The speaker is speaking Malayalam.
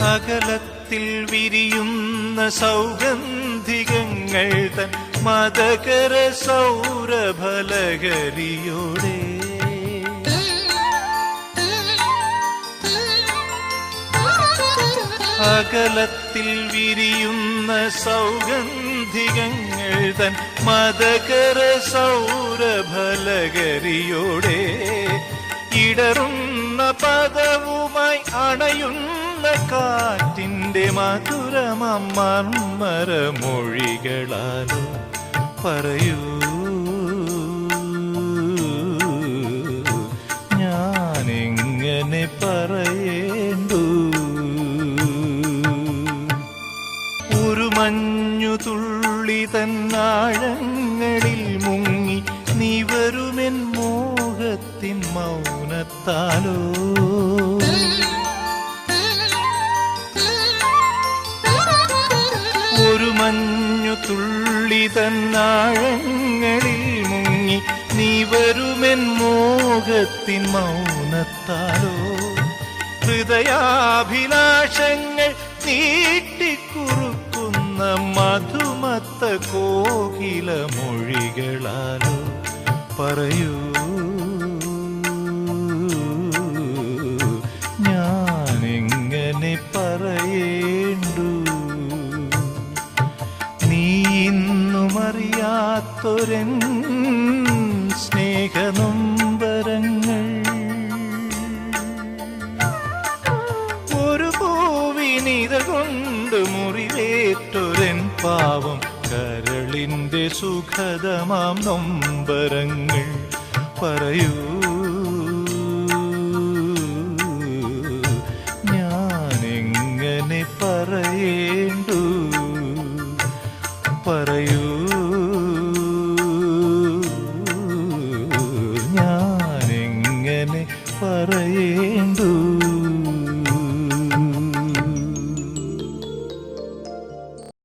അകലത്തിൽ വിരിയുന്ന സൗഗന്ധികങ്ങൾ തൻ മദകര സൗരഭലകരിയോടെ അകലത്തിൽ വിരിയുന്ന സൗഗന്ധികങ്ങൾ തൻ മദകര സൗരഭലകരിയോടെ ഇടറുന്ന പദവുമായി അണയുന്ന കാറ്റിന്റെ മധുരമർമ്മരമൊഴികളാലോ പറയൂ ഞാനെങ്ങനെ പറയേണ്ടു ഒരു മഞ്ഞു തുള്ളി തന്നാഴങ്ങളിൽ മുങ്ങി നിവരുമെൻ മോഹത്തിൻ മൗനത്താലോ ഒരു മഞ്ഞു തുള്ളി തന്നാഴങ്ങളിൽ മുങ്ങി നിവരുമെൻ മോഹത്തിൻ മൗനത്താലോ ഹൃദയാഭിലാഷങ്ങൾ നീട്ടിക്കുറുക്കുന്ന മധുമത്ത കോകില മൊഴികളാലോ പറയൂ ഞാനെങ്ങനെ പറയേണ്ടു നീ ഇന്നുമറിയാത്തൊരൻ സ്നേഹനൊമ്പരങ്ങൾ ഒരു പൂവിനിത കൊണ്ട് മുറിവേറ്റൊരൻ പാവം കരളിന്റെ സുഖദമാം നൊമ്പരങ്ങൾ പറയൂ ഞാനെങ്ങനെ പറയേണ്ടു പറയൂ